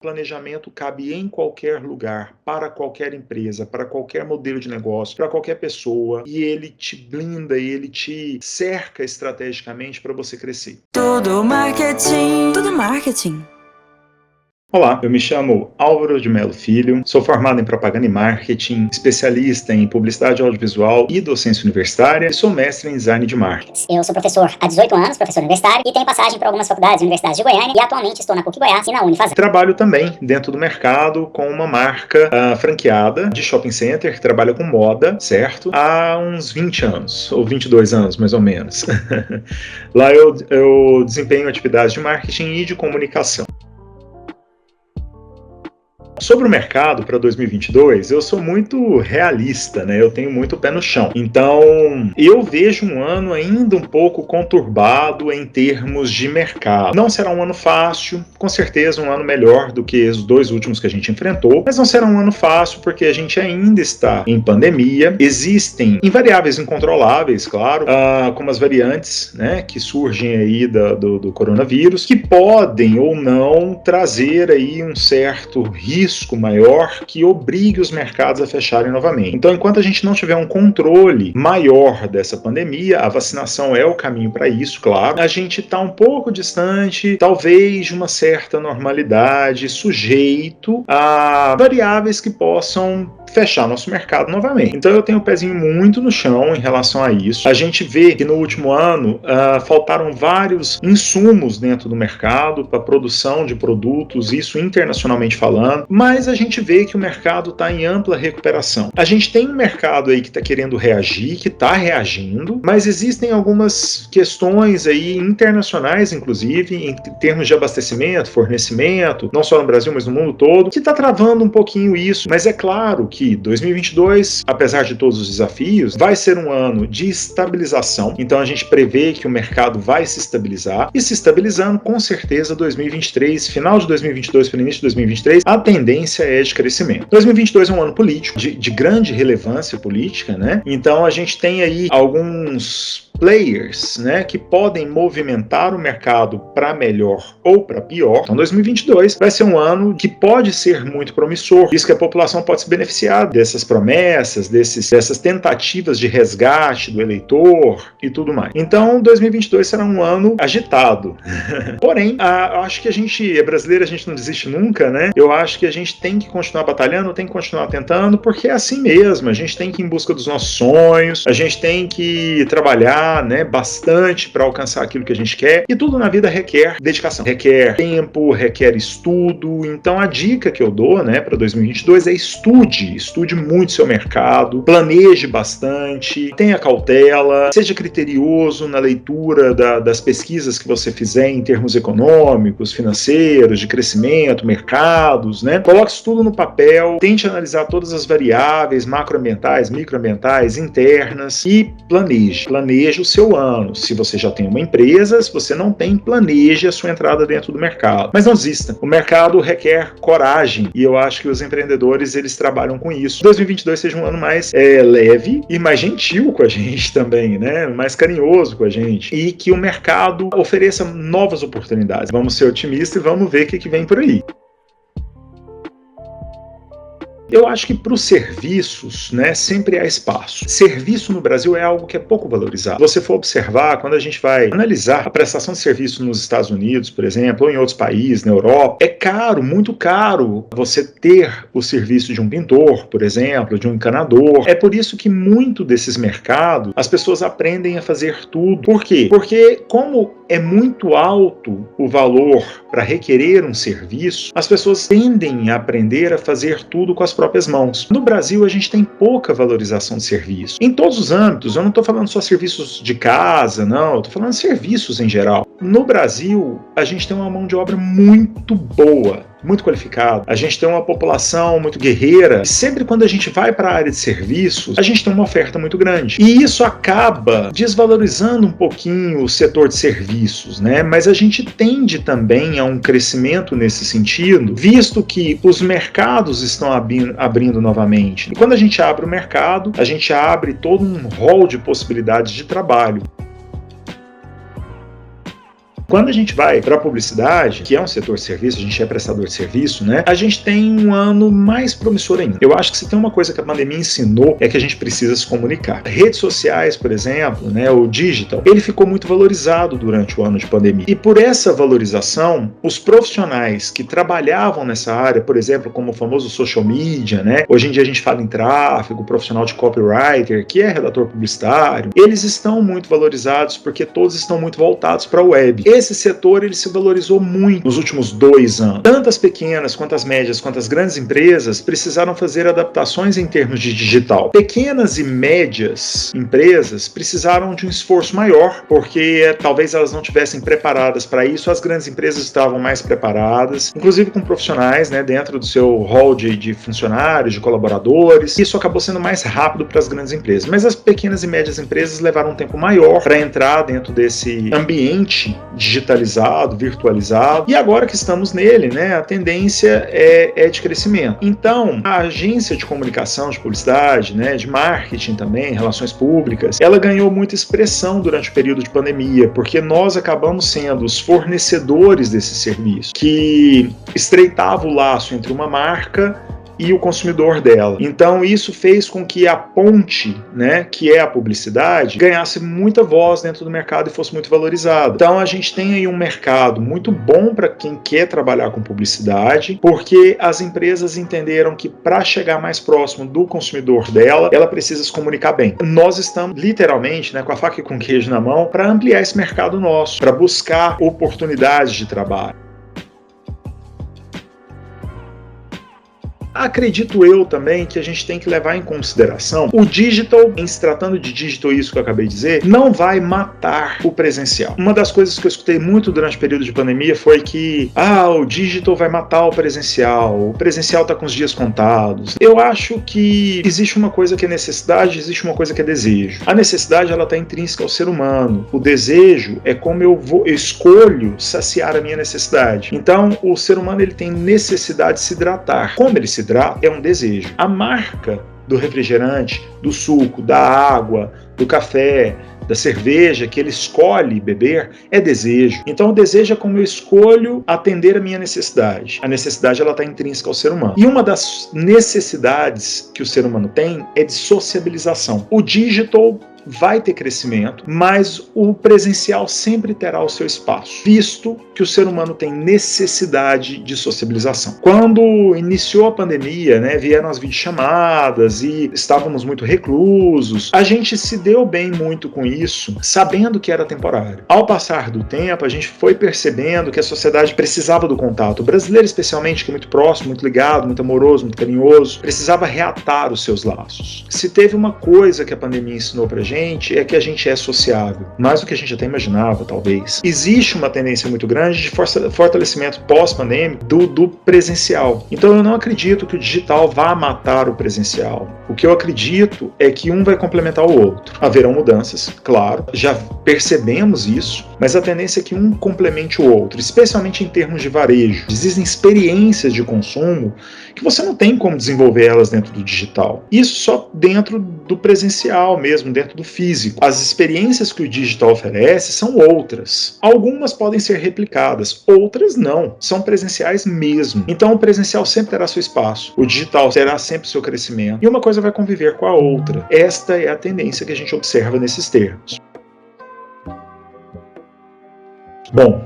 Planejamento cabe em qualquer lugar, para qualquer empresa, para qualquer modelo de negócio, para qualquer pessoa, e ele te blinda e ele te cerca estrategicamente para você crescer. Tudo marketing. Tudo marketing. Olá, eu me chamo Álvaro de Melo Filho, sou formado em propaganda e marketing, especialista em publicidade audiovisual e docência universitária e sou mestre em design de marketing. Eu sou professor há 18 anos, professor universitário, e tenho passagem por algumas faculdades e universidades de Goiânia, e atualmente estou na PUC Goiás e na Unifazenda. Trabalho também dentro do mercado com uma marca franqueada de shopping center que trabalha com moda, certo? Há uns 20 anos, ou 22 anos mais ou menos. Lá eu desempenho atividades de marketing e de comunicação. Sobre o mercado para 2022, eu sou muito realista, né? Eu tenho muito pé no chão. Então, eu vejo um ano ainda um pouco conturbado em termos de mercado. Não será um ano fácil, com certeza um ano melhor do que os dois últimos que a gente enfrentou, mas não será um ano fácil porque a gente ainda está em pandemia. Existem invariáveis incontroláveis, claro, como as variantes, né, que surgem aí do coronavírus, que podem ou não trazer aí um certo risco maior que obrigue os mercados a fecharem novamente. Então, enquanto a gente não tiver um controle maior dessa pandemia, a vacinação é o caminho para isso, claro, a gente está um pouco distante, talvez de uma certa normalidade, sujeito a variáveis que possam fechar nosso mercado novamente. Então, eu tenho o pezinho muito no chão em relação a isso. A gente vê que no último ano faltaram vários insumos dentro do mercado para produção de produtos, isso internacionalmente falando, mas a gente vê que o mercado está em ampla recuperação. A gente tem um mercado aí que está querendo reagir, que está reagindo, mas existem algumas questões aí internacionais, inclusive, em termos de abastecimento, fornecimento, não só no Brasil, mas no mundo todo, que está travando um pouquinho isso. Mas é claro que 2022, apesar de todos os desafios, vai ser um ano de estabilização. Então a gente prevê que o mercado vai se estabilizar, e se estabilizando, com certeza, 2023, final de 2022 para o início de 2023, a tendência é de crescimento. 2022 é um ano político, de grande relevância política, né? Então a gente tem aí alguns players, né, que podem movimentar o mercado para melhor ou para pior. Então 2022 vai ser um ano que pode ser muito promissor. Isso que a população pode se beneficiar dessas promessas, dessas tentativas de resgate do eleitor e tudo mais. Então 2022 será um ano agitado. Porém, eu acho que a gente é brasileiro, a gente não desiste nunca, né? Eu acho que a gente tem que continuar batalhando, tem que continuar tentando, porque é assim mesmo. A gente tem que ir em busca dos nossos sonhos, a gente tem que trabalhar, né, bastante para alcançar aquilo que a gente quer, e tudo na vida requer dedicação, requer tempo, requer estudo. Então a dica que eu dou, né, para 2022 é estude muito seu mercado, planeje bastante, tenha cautela, seja criterioso na leitura das pesquisas que você fizer em termos econômicos, financeiros, de crescimento, mercados, né? Coloque isso tudo no papel, tente analisar todas as variáveis macroambientais, microambientais, internas, e planeje o seu ano. Se você já tem uma empresa, se você não tem, planeje a sua entrada dentro do mercado. Mas não desista. O mercado requer coragem, e eu acho que os empreendedores, eles trabalham com isso. 2022 seja um ano mais leve e mais gentil com a gente também, né? Mais carinhoso com a gente, e que o mercado ofereça novas oportunidades. Vamos ser otimistas e vamos ver o que vem por aí. Eu acho que para os serviços, né, sempre há espaço. Serviço no Brasil é algo que é pouco valorizado. Se você for observar, quando a gente vai analisar a prestação de serviço nos Estados Unidos, por exemplo, ou em outros países, na Europa, é caro, muito caro você ter o serviço de um pintor, por exemplo, de um encanador. É por isso que muito desses mercados, as pessoas aprendem a fazer tudo. Por quê? Porque como é muito alto o valor para requerer um serviço, as pessoas tendem a aprender a fazer tudo com as próprias mãos. No Brasil, a gente tem pouca valorização de serviço. Em todos os âmbitos, eu não estou falando só serviços de casa, não, eu estou falando de serviços em geral. No Brasil, a gente tem uma mão de obra muito boa, muito qualificada. A gente tem uma população muito guerreira. E sempre quando a gente vai para a área de serviços, a gente tem uma oferta muito grande. E isso acaba desvalorizando um pouquinho o setor de serviços, né? Mas a gente tende também a um crescimento nesse sentido, visto que os mercados estão abrindo novamente. E quando a gente abre o mercado, a gente abre todo um rol de possibilidades de trabalho. Quando a gente vai para a publicidade, que é um setor de serviço, a gente é prestador de serviço, né? A gente tem um ano mais promissor ainda. Eu acho que se tem uma coisa que a pandemia ensinou é que a gente precisa se comunicar. Redes sociais, por exemplo, né, o digital, ele ficou muito valorizado durante o ano de pandemia. E por essa valorização, os profissionais que trabalhavam nessa área, por exemplo, como o famoso social media, né? Hoje em dia a gente fala em tráfego, profissional de copywriter, que é redator publicitário, eles estão muito valorizados porque todos estão muito voltados para a web. Esse setor ele se valorizou muito nos últimos 2 anos. Tanto as pequenas, quanto as médias, quanto as grandes empresas precisaram fazer adaptações em termos de digital. Pequenas e médias empresas precisaram de um esforço maior, porque talvez elas não estivessem preparadas para isso. As grandes empresas estavam mais preparadas, inclusive com profissionais, né, dentro do seu hall de funcionários, de colaboradores. Isso acabou sendo mais rápido para as grandes empresas. Mas as pequenas e médias empresas levaram um tempo maior para entrar dentro desse ambiente digitalizado, virtualizado. E agora que estamos nele, né, a tendência é de crescimento. Então, a agência de comunicação, de publicidade, né, de marketing também, relações públicas, ela ganhou muita expressão durante o período de pandemia, porque nós acabamos sendo os fornecedores desse serviço, que estreitava o laço entre uma marca e o consumidor dela. Então isso fez com que a ponte, né, que é a publicidade, ganhasse muita voz dentro do mercado e fosse muito valorizada. Então a gente tem aí um mercado muito bom para quem quer trabalhar com publicidade, porque as empresas entenderam que para chegar mais próximo do consumidor dela, ela precisa se comunicar bem. Nós estamos literalmente, né, com a faca e com o queijo na mão para ampliar esse mercado nosso, para buscar oportunidades de trabalho. Acredito eu também que a gente tem que levar em consideração o digital, em se tratando de digital, isso que eu acabei de dizer, não vai matar o presencial. Uma das coisas que eu escutei muito durante o período de pandemia foi que o digital vai matar o presencial está com os dias contados. Eu acho que existe uma coisa que é necessidade, existe uma coisa que é desejo. A necessidade ela está intrínseca ao ser humano. O desejo é como eu escolho saciar a minha necessidade. Então o ser humano ele tem necessidade de se hidratar. Como ele se hidrata? É um desejo. A marca do refrigerante, do suco, da água, do café, da cerveja que ele escolhe beber é desejo. Então o desejo é como eu escolho atender a minha necessidade. A necessidade ela está intrínseca ao ser humano. E uma das necessidades que o ser humano tem é de sociabilização. O digital vai ter crescimento, mas o presencial sempre terá o seu espaço, visto que o ser humano tem necessidade de sociabilização. Quando iniciou a pandemia, né, vieram as videochamadas e estávamos muito reclusos, a gente se deu bem muito com isso, sabendo que era temporário. Ao passar do tempo, a gente foi percebendo que a sociedade precisava do contato. O brasileiro, especialmente, que é muito próximo, muito ligado, muito amoroso, muito carinhoso, precisava reatar os seus laços. Se teve uma coisa que a pandemia ensinou pra gente, é que a gente é sociável, mais do que a gente até imaginava, talvez. Existe uma tendência muito grande de fortalecimento pós-pandêmico do presencial. Então eu não acredito que o digital vá matar o presencial. O que eu acredito é que um vai complementar o outro. Haverão mudanças, claro, já percebemos isso, mas a tendência é que um complemente o outro, especialmente em termos de varejo. Existem experiências de consumo que você não tem como desenvolver elas dentro do digital. Isso só dentro do presencial mesmo, dentro do físico. As experiências que o digital oferece são outras. Algumas podem ser replicadas, outras não. São presenciais mesmo. Então o presencial sempre terá seu espaço. O digital terá sempre seu crescimento. E uma coisa vai conviver com a outra. Esta é a tendência que a gente observa nesses termos. Bom,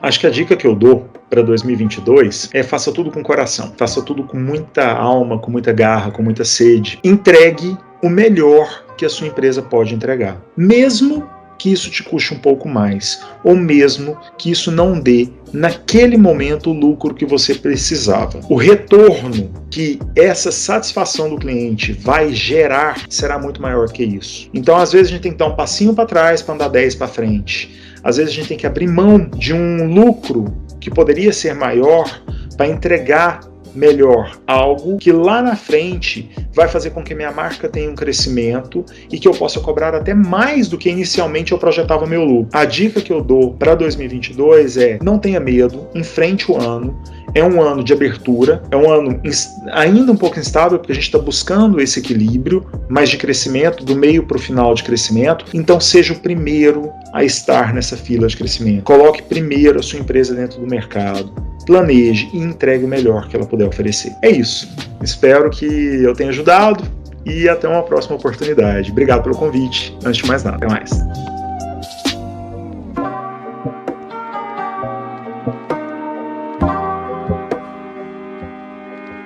acho que a dica que eu dou para 2022 é: faça tudo com coração, faça tudo com muita alma, com muita garra, com muita sede. Entregue o melhor que a sua empresa pode entregar, mesmo que isso te custe um pouco mais, ou mesmo que isso não dê naquele momento o lucro que você precisava. O retorno que essa satisfação do cliente vai gerar será muito maior que isso. Então, às vezes, a gente tem que dar um passinho para trás para andar 10 para frente. Às vezes, a gente tem que abrir mão de um lucro que poderia ser maior para entregar melhor algo que lá na frente vai fazer com que minha marca tenha um crescimento e que eu possa cobrar até mais do que inicialmente eu projetava meu lucro. A dica que eu dou para 2022 é: não tenha medo, enfrente o ano, é um ano de abertura, é um ano ainda um pouco instável, porque a gente está buscando esse equilíbrio, mas de crescimento, do meio para o final de crescimento. Então seja o primeiro a estar nessa fila de crescimento. Coloque primeiro a sua empresa dentro do mercado, planeje e entregue o melhor que ela puder oferecer. É isso. Espero que eu tenha ajudado e até uma próxima oportunidade. Obrigado pelo convite. Antes de mais nada, até mais.